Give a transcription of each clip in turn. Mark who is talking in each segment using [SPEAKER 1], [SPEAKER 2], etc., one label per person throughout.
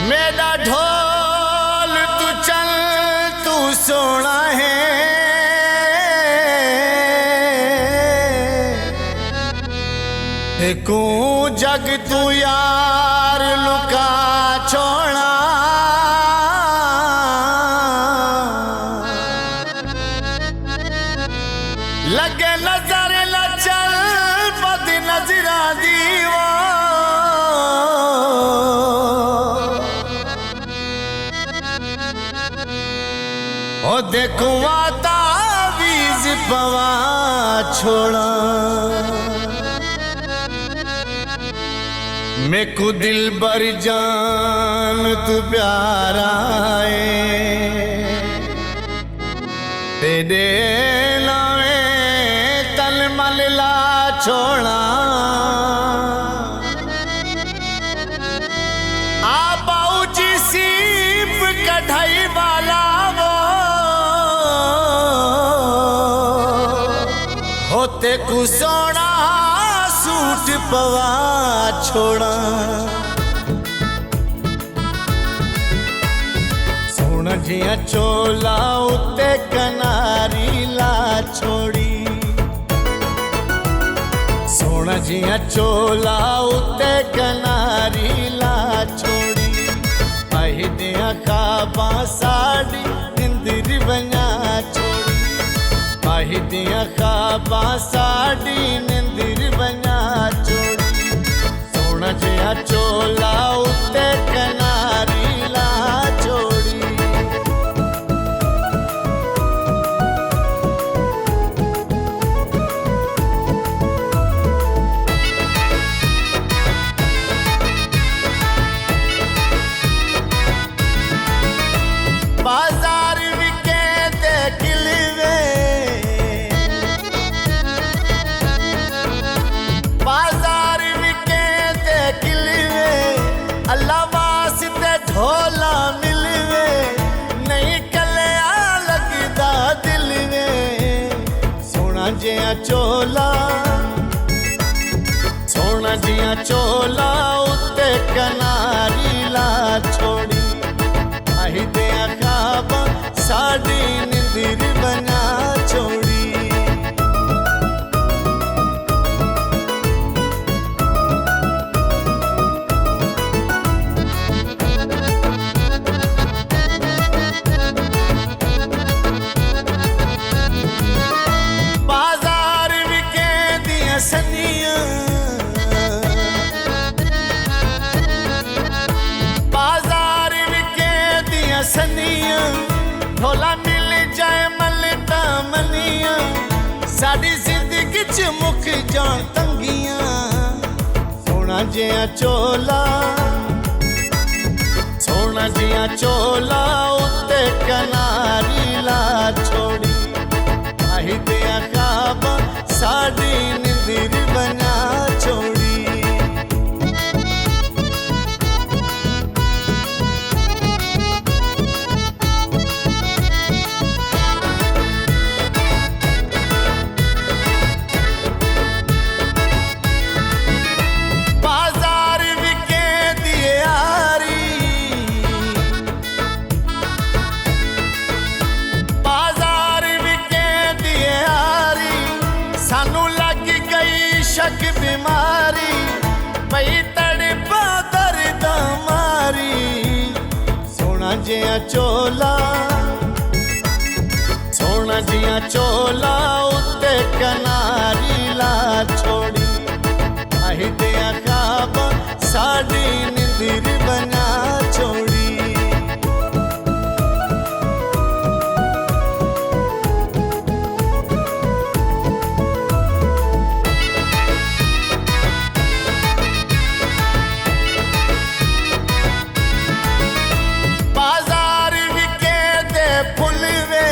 [SPEAKER 1] मेरा ढोल तू चल तू सोना है, को जग तू यार लुका छोड़ा। लगे नजर न चल बद नजरा दीवा, ओ देखो आता बीज पवा छोड़ा। मैं को दिल बर जान तू प्यारा है, तेरे नावे तल मल ला छोड़ा। आ बाऊ जी सीप कढ़ाई वाला वो होते को सोना सूट पवा छोड़ा। सोना जिया चोला उत्ते कनारी ला छोड़ी। सोना जिया चोला उत्ते कनारी ला छोड़ी। पाही दिया खाबा साड़ी निंदिर बना छोड़ी। पाही दिया खाबा साड़ी निंदिर बना छोड़ी। सोना जिया चोला उत्ते कनारी ला छोड़ी। बाजार विके दे किलवे, बाजार विके दे किलवे। अल्लाह वास्ते ढोला मिलवे, नहीं कलिया लगदा दिल में। सोना जिया चोला, सोना जिया चोला उत्ते कनारी ला छोड़ी। आही दिया खाबा साड़ी निंदिर बना छोड़ी। बाजार विके दिया सनिया, बाजार विके दिया सनिया। ढोला मिल जाए मलटा मनिया, साड़ी जिंदगी च मुख जान तंगियां। सोना जिया चोला, सोना जिया चोला उत्ते कनारी ला छोड़ी। आही दिया खाबा साड़ी निंदिर बना छोड़ी। बाजार विके दिए यारी, बाजार विके दिए यारी। सानू लग गई शक बीमारी, पई तड़पा दर्द मारी। सोना जिया चोला, सोना जिया चोला उत्ते कनारी ला छोड़ी। आही दिया खाबा साड़ी निंदिर बना छोड़ी। बाजार विके दे फुलवे,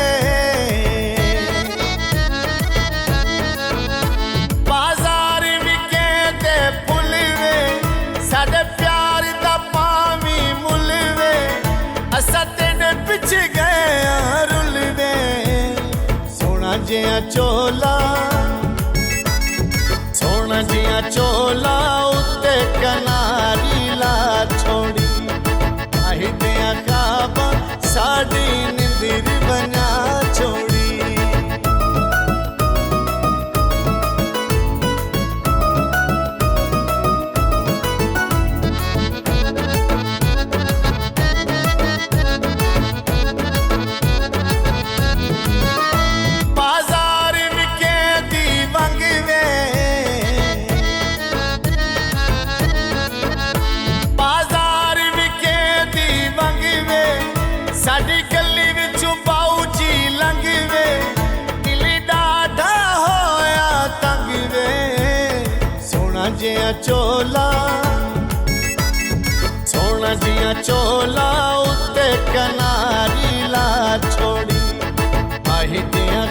[SPEAKER 1] जिया चोला, सोना जिया चोला उत्ते कनारी ला छोड़ी, आही दिया काबा साड़ी निंदिर बना छोड़ी। साडी गली विचों बाऊ जी लंघ वे, दिल डाढ़ा होया तंग वे, सोना जिया चोला, सोना जिया चोला उत्ते कनारी ला छोड़ी, आही दिया